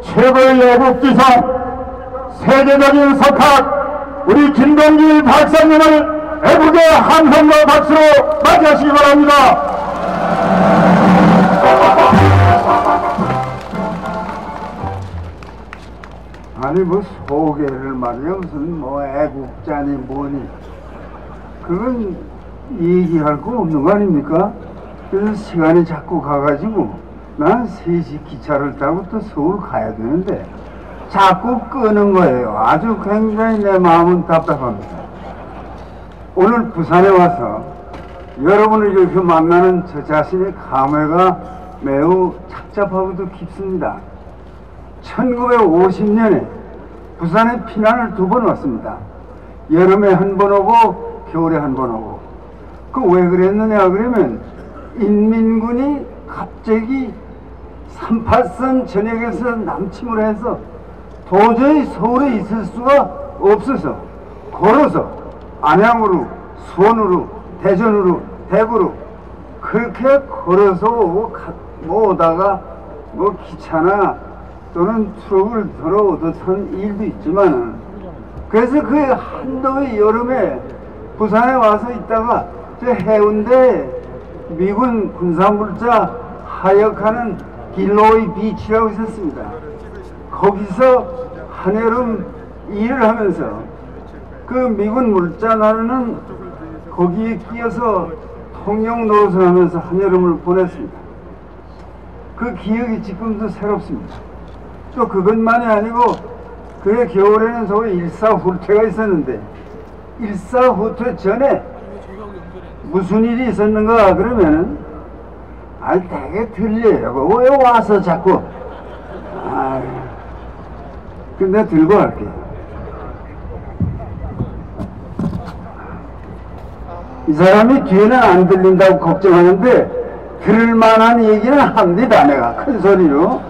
최고의 애국지성 세계적인 석학 우리 김동길 박사님을 애국의 함성과 박수로 맞이하시기 바랍니다. 아니 뭐 소개를 말이야 무슨 뭐 애국자니 뭐니 그건 얘기할 거 없는 거 아닙니까? 그래서 시간이 자꾸 가가지고 난 3시 기차를 타고 또 서울 가야 되는데 자꾸 끄는 거예요. 아주 굉장히 내 마음은 답답합니다. 오늘 부산에 와서 여러분을 이렇게 만나는 저 자신의 감회가 매우 착잡하고도 깊습니다. 1950년에 부산에 피난을 2번 왔습니다. 여름에 한 번 오고 겨울에 한 번 오고. 그 왜 그랬느냐 그러면 인민군이 갑자기 38선 전역에서 남침을 해서 도저히 서울에 있을 수가 없어서 걸어서 안양으로 수원으로 대전으로 대구로 그렇게 걸어서 오고 오다가 뭐 기차나 또는 트럭을 들어 오듯한 일도 있지만 그래서 그 한더위 여름에 부산에 와서 있다가 저 해운대 미군 군사물자 하역하는 길로이 비치라고 있었습니다. 거기서 한여름 일을 하면서 그 미군 물자 나르는 거기에 끼어서 통영 노릇을 하면서 한여름을 보냈습니다. 그 기억이 지금도 새롭습니다. 또 그것만이 아니고 그해 겨울에는 소위 일사후퇴가 있었는데 일사후퇴 전에 무슨 일이 있었는가 그러면은 되게 들려요. 왜 와서 자꾸 근데 들고 갈게요. 이 사람이 뒤에는 안 들린다고 걱정하는데 들을 만한 얘기는 합니다. 내가 큰 소리로.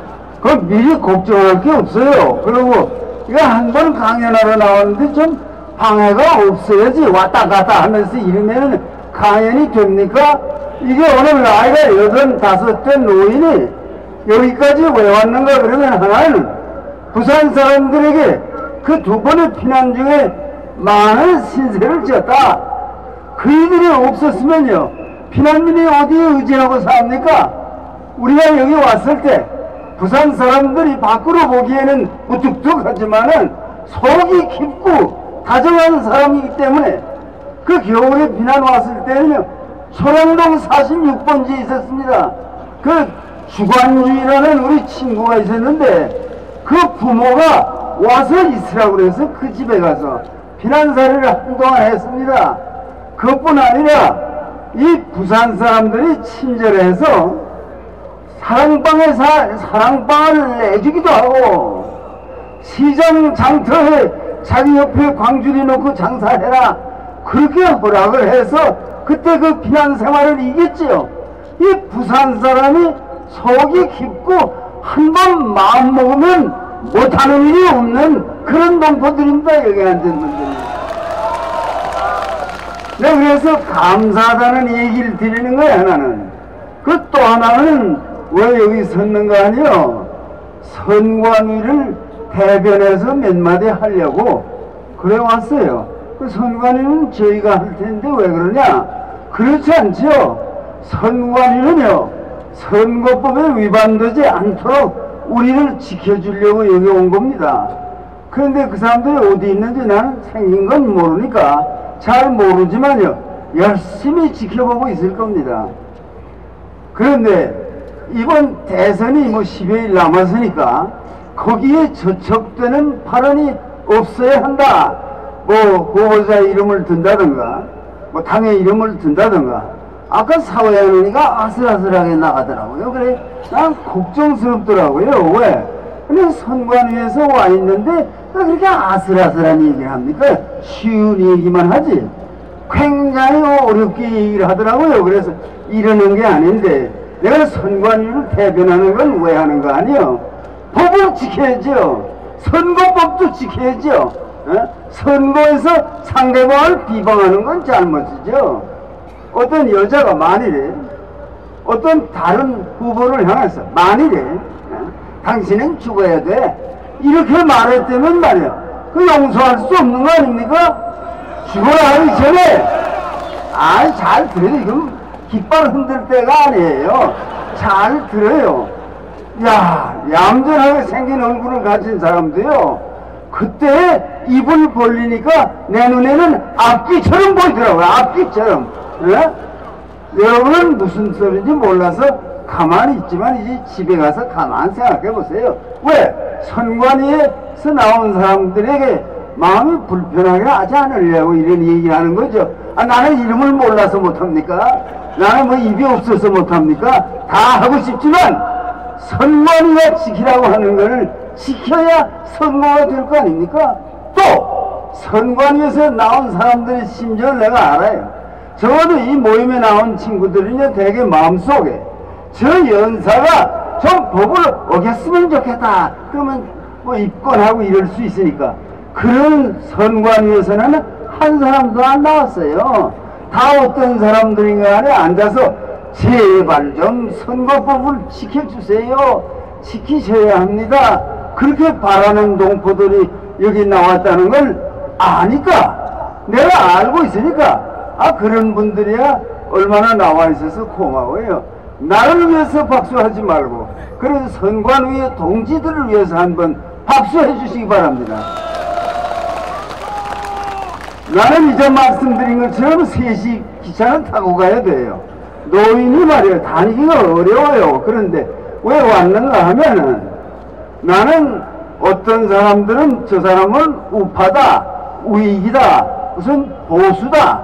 그럼 미리 걱정할 게 없어요. 그리고 이거 한 번 강연하러 나왔는데 좀 방해가 없어야지. 왔다 갔다 하면서 이러면 강연이 됩니까? 이게 오늘 나이가 85대 노인이 여기까지 왜 왔는가 그러면 하나는 부산 사람들에게 그 2번의 피난 중에 많은 신세를 지었다. 그이들이 없었으면요 피난민이 어디에 의지하고 삽니까? 우리가 여기 왔을 때 부산 사람들이 밖으로 보기에는 무뚝뚝하지만은 속이 깊고 다정한 사람이기 때문에 그 겨울에 비난 왔을 때는요 초량동 46번지에 있었습니다. 그 주관주의라는 우리 친구가 있었는데 그 부모가 와서 있으라고 그래서 그 집에 가서 비난사례를 한동안 했습니다. 그것뿐 아니라 이 부산 사람들이 친절해서 사랑방을 내주기도 하고 시장 장터에 자기 옆에 광주리 놓고 장사해라 그렇게 허락을 해서 그때 그 비난 생활을 이겼지요. 이 부산 사람이 속이 깊고 한 번 마음 먹으면 못하는 일이 없는 그런 농포들입니다. 여기 앉은 분들이. 네, 그래서 감사하다는 얘기를 드리는 거야. 하나는 그 또 하나는 왜 여기 섰는가 하니요 선관위를 대변해서 몇 마디 하려고 그래 왔어요. 그 선관위는 저희가 할 텐데 왜 그러냐? 그렇지 않죠. 선관위는요 선거법에 위반되지 않도록 우리를 지켜주려고 여기 온 겁니다. 그런데 그 사람들이 어디 있는지 나는 생긴 건 모르니까 잘 모르지만요 열심히 지켜보고 있을 겁니다. 그런데 이번 대선이 뭐 10여일 남았으니까 거기에 저촉되는 발언이 없어야 한다. 뭐 후보자 이름을 든다든가 뭐 당의 이름을 든다든가 아까 사회연원이가 아슬아슬하게 나가더라고요. 그래 난 걱정스럽더라고요. 왜? 그냥 선관위에서 와 있는데 왜 그렇게 아슬아슬한 얘기를 합니까? 쉬운 얘기만 하지 굉장히 어렵게 얘기를 하더라고요. 그래서 이러는 게 아닌데 내가 선관위를 대변하는 건 왜 하는 거 아니요? 법을 지켜야죠. 선거법도 지켜야죠. 선거에서 상대방을 비방하는 건 잘못이죠. 어떤 여자가 만일에 어떤 다른 후보를 향해서 만일에 당신은 죽어야 돼. 이렇게 말했다면 말이야. 그 용서할 수 없는 거 아닙니까? 죽어야 하기 전에, 아이, 잘 들어요. 이건 깃발 흔들 때가 아니에요. 잘 들어요. 야, 얌전하게 생긴 얼굴을 가진 사람도요, 그때 입을 벌리니까 내 눈에는 앞귀처럼 보이더라고요. 앞귀처럼. 예? 여러분은 무슨 소리인지 몰라서 가만히 있지만 이제 집에 가서 가만히 생각해 보세요. 왜? 선관위에서 나온 사람들에게 마음이 불편하게 하지 않으려고 이런 얘기를 하는 거죠. 아, 나는 이름을 몰라서 못합니까? 나는 뭐 입이 없어서 못합니까? 다 하고 싶지만 선관위가 지키라고 하는 것을 지켜야 선거가 될 거 아닙니까? 또 선관위에서 나온 사람들의 심정을 내가 알아요. 적어도 이 모임에 나온 친구들은요, 되게 마음속에 저 연사가 좀 법을 어겼으면 좋겠다. 그러면 뭐 입건하고 이럴 수 있으니까. 그런 선관위에서는 한 사람도 안 나왔어요. 다 어떤 사람들인가 안에 앉아서 제발 좀 선거법을 지켜주세요. 지키셔야 합니다. 그렇게 바라는 동포들이 여기 나왔다는 걸 아니까, 내가 알고 있으니까, 아, 그런 분들이야 얼마나 나와 있어서 고마워요. 나를 위해서 박수하지 말고, 그래도 선관위의 동지들을 위해서 한번 박수해 주시기 바랍니다. 나는 이제 말씀드린 것처럼 3시 기차는 타고 가야 돼요. 노인이 말이에요, 다니기가 어려워요. 그런데 왜 왔는가 하면은, 나는 어떤 사람들은 저 사람은 우파다, 우익이다, 무슨 보수다.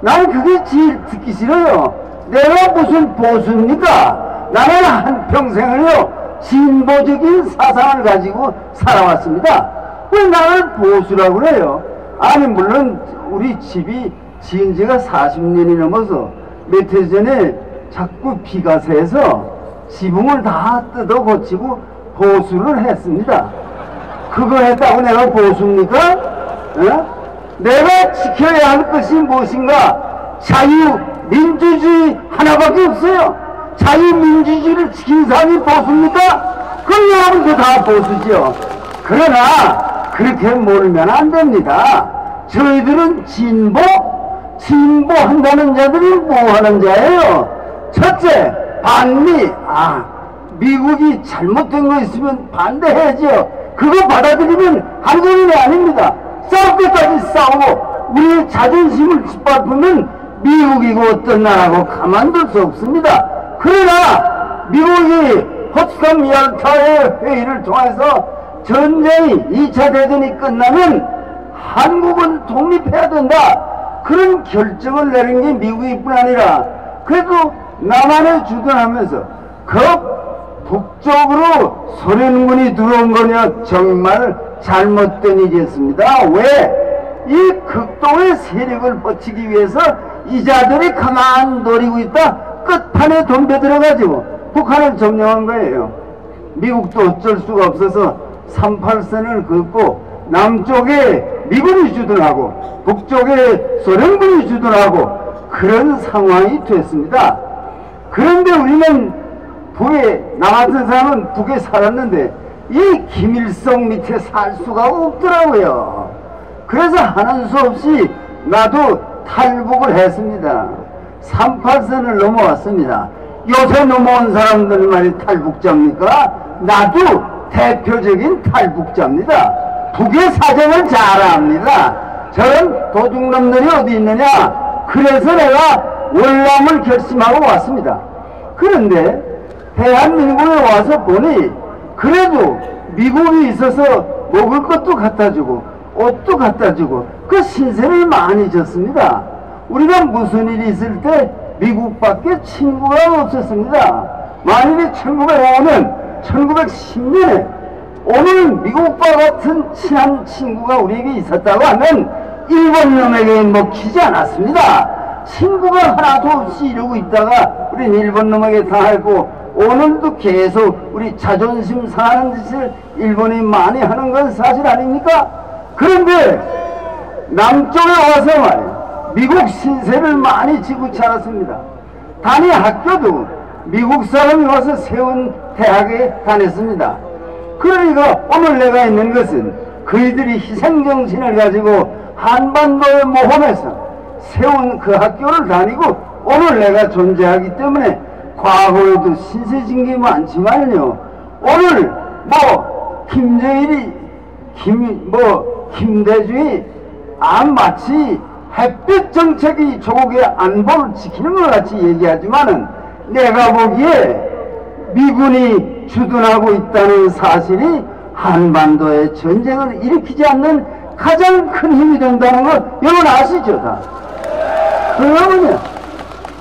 나는 그게 제일 듣기 싫어요. 내가 무슨 보수입니까? 나는 한평생을요, 진보적인 사상을 가지고 살아왔습니다. 왜 나를 보수라고 그래요? 아니, 물론 우리 집이 지은 지가 40년이 넘어서 몇 해 전에 자꾸 비가 새서 지붕을 다 뜯어 고치고 보수를 했습니다. 그거 했다고 내가 보수입니까? 어? 내가 지켜야 할 것이 무엇인가? 자유민주주의 하나밖에 없어요. 자유민주주의를 지킨 사람이 보수입니까? 그럼 여러분도 다 보수죠. 그러나 그렇게 몰면 안 됩니다. 저희들은 진보한다는 자들이 뭐 하는 자예요? 첫째, 반미. 미국이 잘못된 거 있으면 반대해야죠. 그거 받아들이면 한국인이 아닙니다. 싸울 때까지 싸우고 우리의 자존심을 짓밟으면 미국이고 어떤 나라고 가만둘 수 없습니다. 그러나 미국이 포츠담 ял타의 회의를 통해서 전쟁이 2차 대전이 끝나면 한국은 독립해야 된다, 그런 결정을 내린 게 미국일 뿐 아니라, 그래도 남한에 주둔하면서 그 북쪽으로 소련군이 들어온 거냐, 정말 잘못된 일이었습니다. 왜? 이 극동의 세력을 뻗치기 위해서 이자들이 가만 노리고 있다 끝판에 덤벼들어가지고 북한을 점령한 거예요. 미국도 어쩔 수가 없어서 38선을 긋고 남쪽에 미군이 주둔하고 북쪽에 소련군이 주둔하고 그런 상황이 됐습니다. 그런데 우리는 북에, 나 같은 사람은 북에 살았는데 이 김일성 밑에 살 수가 없더라고요. 그래서 하는 수 없이 나도 탈북을 했습니다. 38선을 넘어왔습니다. 요새 넘어온 사람들 말이 탈북자입니까? 나도 대표적인 탈북자입니다. 북의 사정을 잘 압니다. 저런 도둑놈들이 어디 있느냐? 그래서 내가 월남을 결심하고 왔습니다. 그런데 대한민국에 와서 보니 그래도 미국이 있어서 먹을 것도 갖다 주고 옷도 갖다 주고 그 신세를 많이 졌습니다. 우리가 무슨 일이 있을 때 미국밖에 친구가 없었습니다. 만일에 1905년, 1910년에 오늘 미국과 같은 친한 친구가 우리에게 있었다고 하면 일본 놈에게 먹히지 않았습니다. 친구가 하나도 없이 이러고 있다가 우린 일본 놈에게 당하고 오늘도 계속 우리 자존심 상하는 짓을 일본이 많이 하는 건 사실 아닙니까? 그런데 남쪽에 와서 말이에요, 미국 신세를 많이 지고 자랐습니다. 단위 학교도 미국 사람이 와서 세운 대학에 다녔습니다. 그러니까 오늘 내가 있는 것은 그이들이 희생정신을 가지고 한반도의 모험에서 세운 그 학교를 다니고 오늘 내가 존재하기 때문에 과거에도 신세진 게 많지만요, 오늘 김정일이 김대중이 마치 햇빛 정책이 조국의 안보를 지키는 것 같이 얘기하지만은 내가 보기에 미군이 주둔하고 있다는 사실이 한반도에 전쟁을 일으키지 않는 가장 큰 힘이 된다는 거 여러분 아시죠? 다. 그러면요,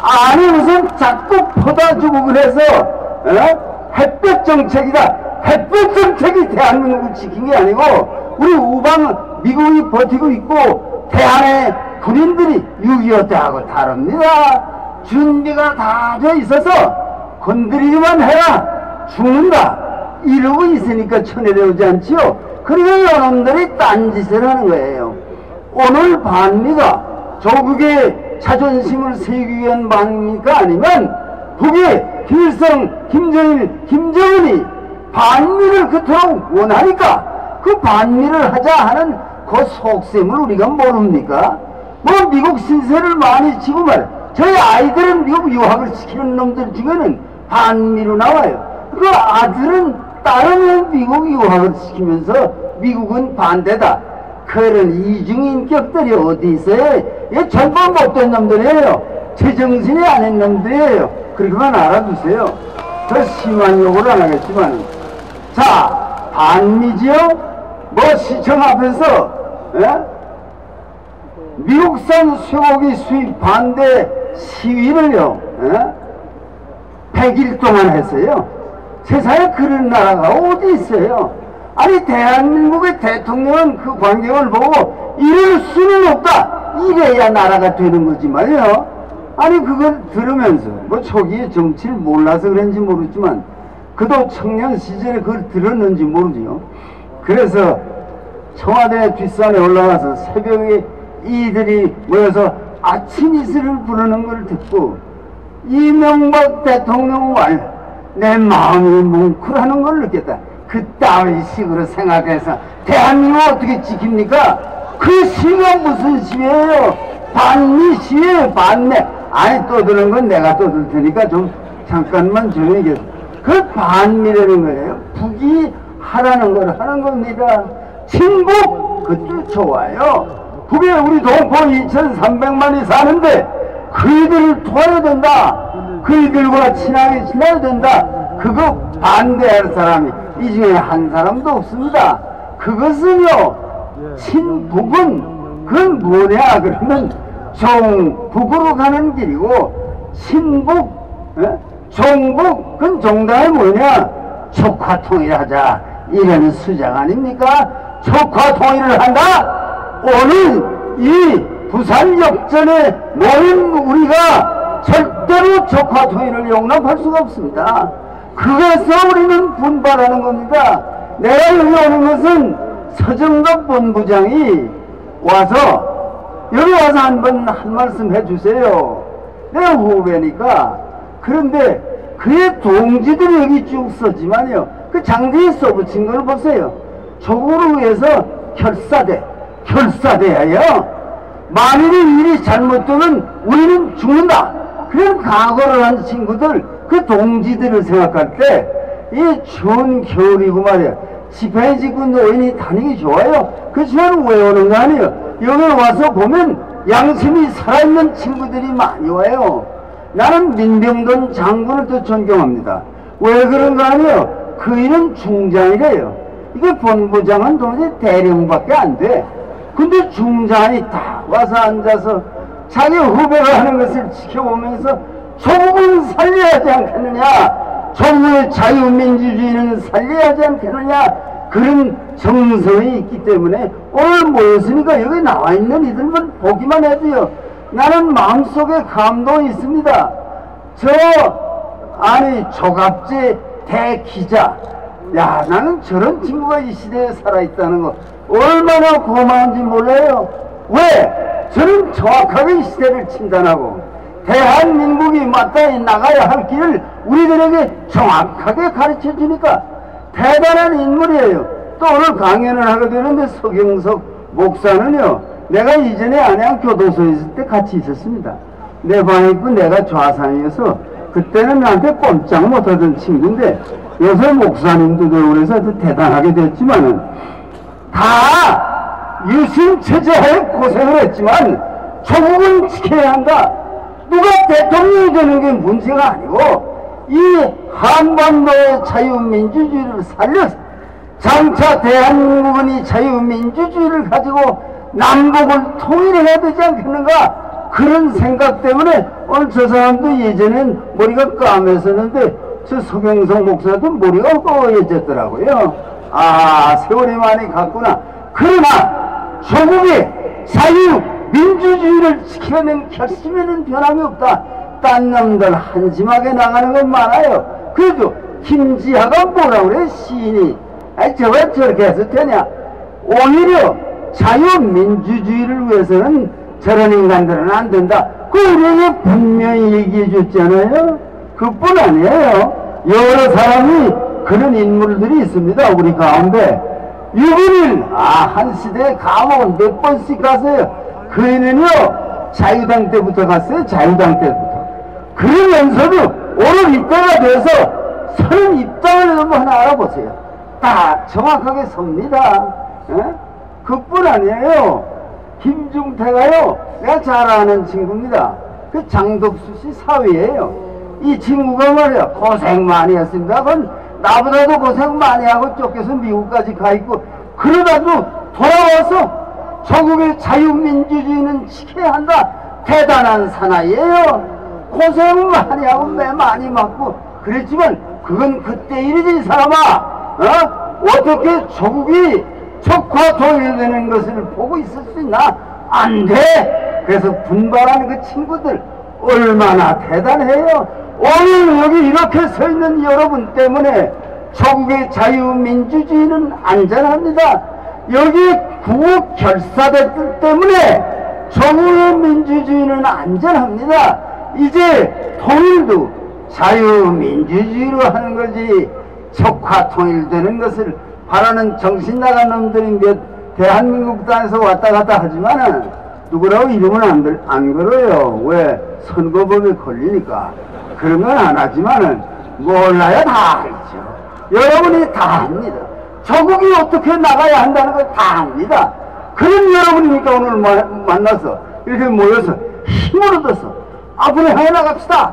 아니 무슨 자꾸 퍼다주고 그래서 햇볕 정책이다. 햇볕 정책이 대한민국을 지킨 게 아니고 우리 우방 미국이 버티고 있고 대한의 군인들이 6.25 때하고 다릅니다. 준비가 다 돼 있어서 건드리기만 해라 죽는다 이러고 있으니까 쳐내려오지 않지요. 그러니까 여러분들이 딴짓을 하는 거예요. 오늘 반미가 조국의 자존심을 세우기 위한 반미가 아니면 북의 김일성, 김정일, 김정은이 반미를 그토록 원하니까 그 반미를 하자 하는 그 속셈을 우리가 모릅니까? 미국 신세를 많이 치고 말 저희 아이들은 미국 유학을 시키는 놈들 중에는 반미로 나와요. 그 아들은 딸은 미국 유학을 시키면서 미국은 반대다. 그런 이중인격들이 어디 있어요? 얘 전부 못된 놈들이에요. 제정신이 아닌 놈들이에요. 그렇게만 알아두세요. 더 심한 욕을 안 하겠지만. 자, 반미지요? 시청 앞에서 미국산 쇠고기 수입 반대 시위를요 100일 동안 했어요. 세상에 그런 나라가 어디 있어요? 아니 대한민국의 대통령은 그 광경을 보고 이럴 수는 없다 이래야 나라가 되는 거지 말이요. 아니 그걸 들으면서 초기에 정치를 몰라서 그런지 모르지만 그도 청년 시절에 그걸 들었는지 모르지요. 그래서 청와대 뒷산에 올라가서 새벽에 이들이 모여서 아침 이슬을 부르는 걸 듣고 이명박 대통령 말 내 마음이 뭉클하는 걸 느꼈다. 그따위 식으로 생각해서 대한민국 어떻게 지킵니까? 그 시가 무슨 시예요? 반미 시예요. 반미. 아니 떠드는 건 내가 떠들 테니까 좀 잠깐만 조용히 계세요. 그 반미라는 거예요. 북이 하라는 걸 하는 겁니다. 친북 그것도 좋아요. 북에 우리 동포 2,300만이 사는데 그이들을 도와야 된다. 그이들과 친하게 지내야 된다. 그거 반대할 사람이 이 중에 한 사람도 없습니다. 그것은요 친북은 그건 뭐냐 그러면 종북으로 가는 길이고 친북 종북 그건 종단이 뭐냐 촉화통일하자 이런 수장 아닙니까? 촉화통일을 한다. 오늘 이 부산 역전에 모인 우리가 절대로 촉화통일을 용납할 수가 없습니다. 그래서 우리는 분발하는 겁니다. 내가 여기 오는 것은 서정덕 본부장이 와서 여기 와서 한 말씀 해주세요. 내 후배니까. 그런데 그의 동지들이 여기 쭉 썼지만요 그 장대에 써붙인 걸 보세요. 조국을 위해서 결사대하여 만일에 일이 잘못되면 우리는 죽는다. 그런 각오를 한 친구들 그 동지들을 생각할 때 이 추운 겨울이고 말이야 집회 짓고 노인이 다니기 좋아요. 그렇지만 왜 오는 거 아니에요? 여기 와서 보면 양심이 살아있는 친구들이 많이 와요. 나는 민병돈 장군을 더 존경합니다. 왜 그런 거 아니에요? 그 일은 중장이래요. 이게 본부장은 도대체 대령밖에 안 돼. 근데 중장이 다 와서 앉아서 자기 후배가 하는 것을 지켜보면서 조국을 살려야 하지 않겠느냐, 조국의 자유민주주의는 살려야 하지 않겠느냐, 그런 정성이 있기 때문에 오늘 모였으니까 여기 나와 있는 이들만 보기만 해도요 나는 마음속에 감동이 있습니다. 조갑재 대기자, 야 나는 저런 친구가 이 시대에 살아있다는 거 얼마나 고마운지 몰라요. 왜? 저는 정확하게 이 시대를 진단하고 대한민국이 마땅히 나가야 할 길을 우리들에게 정확하게 가르쳐 주니까 대단한 인물이에요. 또 오늘 강연을 하게 되는데 서경석 목사는요, 내가 이전에 안양 교도소에 있을 때 같이 있었습니다. 내 방에 있고 내가 좌상이어서 그때는 나한테 꼼짝 못하던 친구인데 요새 목사님도 되고 그래서 아주 대단하게 됐지만은 다 유신체제하에 고생을 했지만 조국은 지켜야 한다. 누가 대통령이 되는 게 문제가 아니고 이 한반도의 자유민주주의를 살려서 장차 대한민국은 이 자유민주주의를 가지고 남북을 통일해야 되지 않겠는가, 그런 생각 때문에 오늘 저 사람도 예전엔 머리가 까맸었는데 저 서경석 목사도 머리가 허해졌더라고요. 아, 세월이 많이 갔구나. 그러나 조국의 자유민주주의를 지켜낸 결심에는 변함이 없다. 딴 놈들 한심하게 나가는 건 많아요. 그래도 김지하가 뭐라 그래, 시인이. 아니 저거 저렇게 해서 되냐. 오히려 자유민주주의를 위해서는 저런 인간들은 안 된다. 그 우리에게 분명히 얘기해 줬잖아요. 그뿐 아니에요. 여러 사람이 그런 인물들이 있습니다. 우리 가운데. 유빈일, 한 시대에 감옥은 몇 번씩 갔어요. 그 애는요 자유당 때부터 갔어요. 자유당 때부터. 그러면서도 오늘 입당가 돼서 서른 입당을 한번 하나 알아보세요. 딱 정확하게 섭니다. 그뿐 아니에요. 김중태가요, 내가 잘 아는 친구입니다. 그 장덕수 씨 사위예요. 이 친구가 말이야 고생 많이 했습니다. 그건 나보다도 고생 많이 하고 쫓겨서 미국까지 가 있고 그러다도 돌아와서 조국의 자유민주주의는 지켜야 한다. 대단한 사나이예요. 고생 많이 하고 매 많이 맞고 그랬지만 그건 그때 일이지, 이 사람아. 어떻게 조국이 적화 통일되는 것을 보고 있을 수 있나? 안 돼. 그래서 분발하는 그 친구들 얼마나 대단해요. 오늘 여기 이렇게 서 있는 여러분 때문에 조국의 자유민주주의는 안전합니다. 여기 구국 결사대들 때문에 조국의 민주주의는 안전합니다. 이제 통일도 자유민주주의로 하는 거지 적화 통일되는 것을 바라는 정신 나간 놈들이 대한민국 땅에서 왔다 갔다 하지만은 누구라고 이름은 안 걸어요. 왜? 선거법에 걸리니까. 그런 건 안 하지만은 몰라야 다 알죠. 여러분이 다 압니다. 조국이 어떻게 나가야 한다는 걸 다 압니다. 그런 여러분이니까 오늘 만나서 이렇게 모여서 힘을 얻어서 앞으로 향해 나갑시다.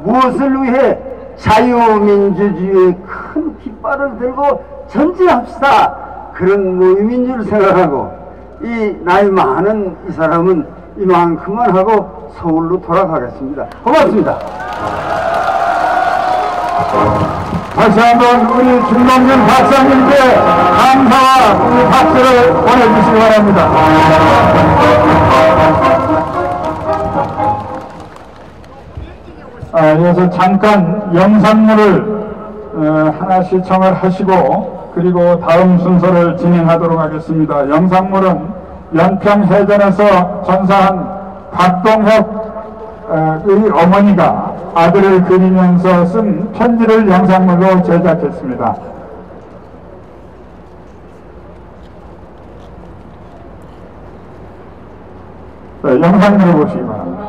무엇을 위해? 자유민주주의의 큰 깃발을 들고 전진합시다. 그런 모임인 줄 생각하고 이 나이 많은 이 사람은 이만큼만 하고 서울로 돌아가겠습니다. 고맙습니다. 다시 한번 우리 김동준 박사님께 감사와 우리 박수를 보내주시기 바랍니다. 이어서 잠깐 영상물을 하나 시청을 하시고 그리고 다음 순서를 진행하도록 하겠습니다. 영상물은 연평해전에서 전사한 박동혁의 어머니가 아들을 그리면서 쓴 편지를 영상물로 제작했습니다. 영상물을 보시기 바랍니다.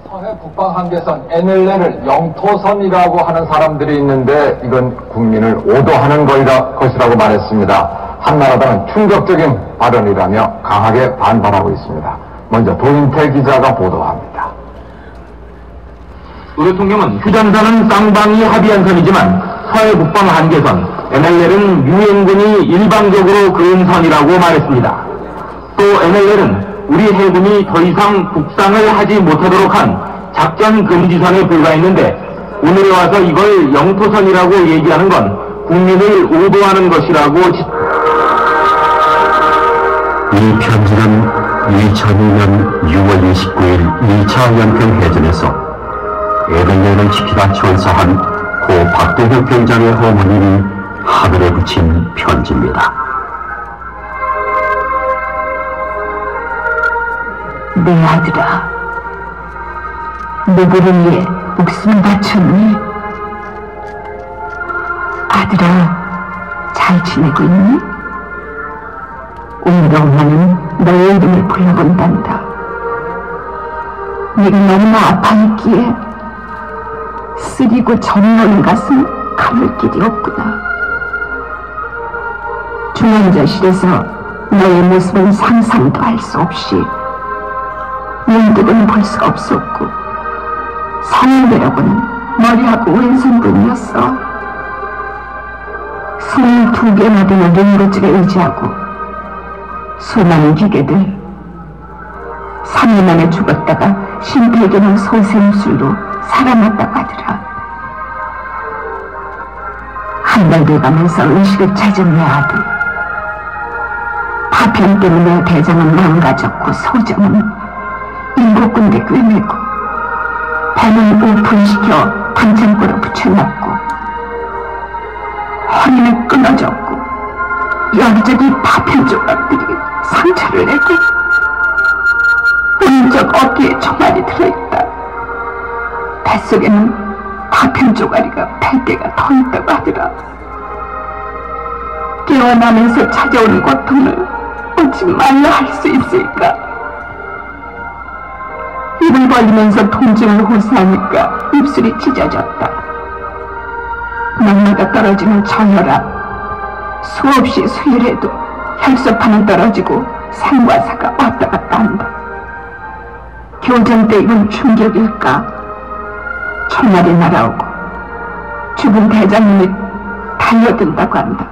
서해 북방 한계선 NLL을 영토선이라고 하는 사람들이 있는데 이건 국민을 오도하는 것이라고 말했습니다. 한나라당은 충격적인 발언이라며 강하게 반발하고 있습니다. 먼저 도인태 기자가 보도합니다. 도 대통령은 휴전선은 쌍방이 합의한 선이지만 서해 북방 한계선 NLL은 유엔군이 일방적으로 그은 선이라고 말했습니다. 또 NLL은 우리 해군이 더 이상 북상을 하지 못하도록 한 작전 금지선에 불과했는데 오늘에 와서 이걸 영토선이라고 얘기하는 건 국민을 오도하는 것이라고. 이 편지는 2002년 6월 29일 2차 연평해전에서 NLL을 지키다 전사한 고 박동혁 병장의 어머님이 하늘에 붙인 편지입니다. 내 아들아, 누구를 위해 목숨을 바쳤니? 아들아, 잘 지내고 있니? 오늘 엄마는 너의 이름을 불러본단다. 네가 너무나 아파했기에 쓰리고 저리오는 가슴 가눌 길이 없구나. 중환자실에서 너의 모습은 상상도 할 수 없이 눈뜨고는 볼 수가 없었고, 성인되려고는 머리하고 왼손뿐이었어. 22개나 되는 링거줄에 의지하고 수많은 기계들, 3일 만에 죽었다가 심폐기능 소생술로 살아났다고 하더라. 한 달 돼가면서 의식을 찾은 내 아들. 파편 때문에 대장은 망가졌고 소장은 7군데 꿰매고 배는 오픈시켜 단창고로 붙여놨고 허리는 끊어졌고 여기저기 파편 조각들이 상처를 내고 오른쪽 어깨에 총알이 들어있다. 뱃속에는 파편 쪼가리가 100개가 더 있다고 하더라. 깨어나면서 찾아오는 고통을 어찌 말라 할 수 있을까? 입을 벌리면서 통증을 호소하니까 입술이 찢어졌다. 날마다 떨어지는 저혈압, 수없이 수혈해도 혈소판은 떨어지고 산과 사가 왔다 갔다 한다. 교전 때 입은 충격일까? 총알이 날아오고 죽은 대장님이 달려든다고 한다.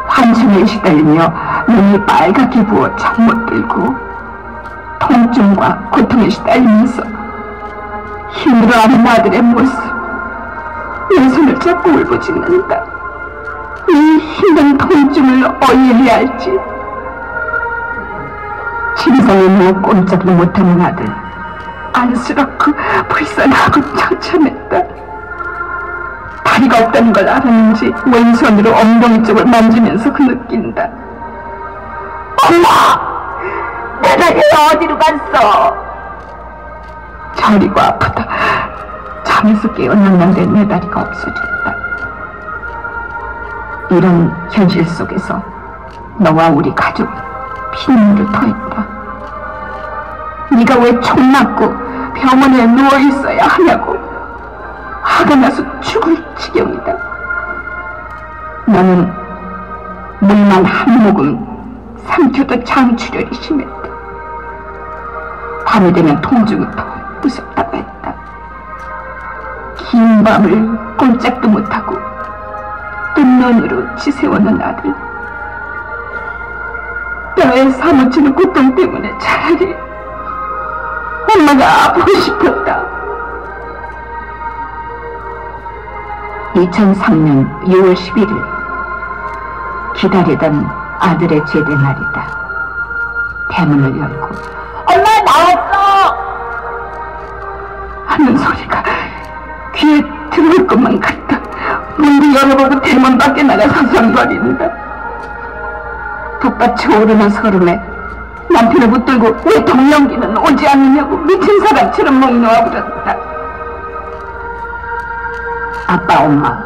환청에 시달리며 눈이 빨갛게 부어 잠 못 들고 통증과 고통에 시달리면서 힘들어하는 아들의 모습, 내 손을 잡고 울부짖는다. 이 힘든 통증을 어찌 할지. 침상에 누워 꼼짝도 못하는 아들, 안쓰럽고 불쌍하고 처참했다. 다리가 없다는 걸 알았는지 왼손으로 엉덩이 쪽을 만지면서 그 느낀다. 엄마! 내 다리가 어디로 갔어? 저리고 아프다. 잠에서 깨어났는데 내 다리가 없어졌다. 이런 현실 속에서 너와 우리 가족은 피눈물을 토했다. 네가 왜 총 맞고 병원에 누워있어야 하냐고 화가 나서 죽을 지경이다. 너는 물만 한 모금 삼켜도 장출혈이 심했다. 밤이 되면 통증이 더 무섭다고 했다. 긴 밤을 꼼짝도 못하고 뜬 눈으로 지새우는 아들. 너의 사무치는 고통 때문에 차라리 엄마가 아프고 싶었다. 2003년 6월 11일 기다리던 아들의 제대 날이다. 대문을 열고 엄마 나왔어! 하는 소리가 귀에 들어올 것만 같다. 문도 열어보고 대문 밖에 나가 서성거린다. 북받쳐 오르는 설움에 남편을 붙들고 왜 동영기는 오지 않느냐고 미친 사람처럼 목 놓아버렸다. 아빠 엄마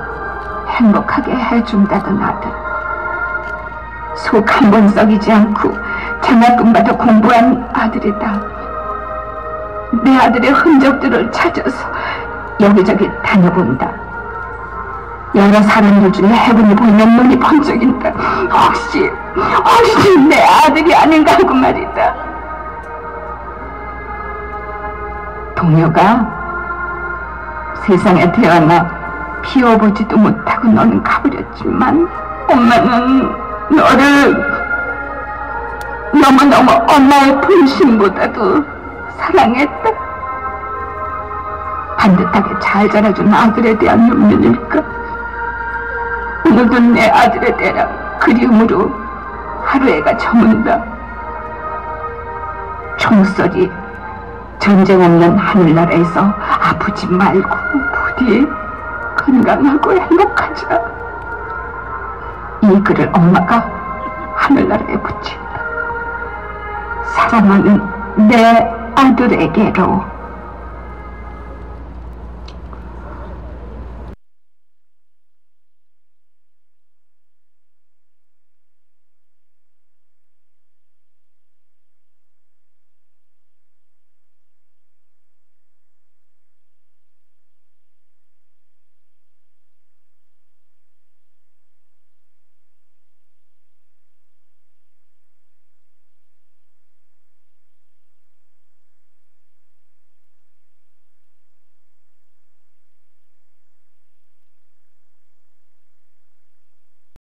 행복하게 해준다던 아들. 속 한 번 썩이지 않고 장학금 받아 공부한 아들이다. 내 아들의 흔적들을 찾아서 여기저기 다녀본다. 여러 사람들 중에 해군이 보이면 눈이 번쩍인다. 혹시 내 아들이 아닌가 하고 말이다. 동료가 세상에 태어나 피워보지도 못하고 너는 가버렸지만 엄마는 너를 너무너무 엄마의 분심보다도 사랑했다. 반듯하게 잘 자라준 아들에 대한 눈물일까? 오늘도 내 아들에 대한 그리움으로 하루해가 저문다. 총소리, 전쟁 없는 하늘나라에서 아프지 말고 부디 건강하고 행복하자. 이 글을 엄마가 하늘나라에 붙인다. 사랑하는 내 아들에게로.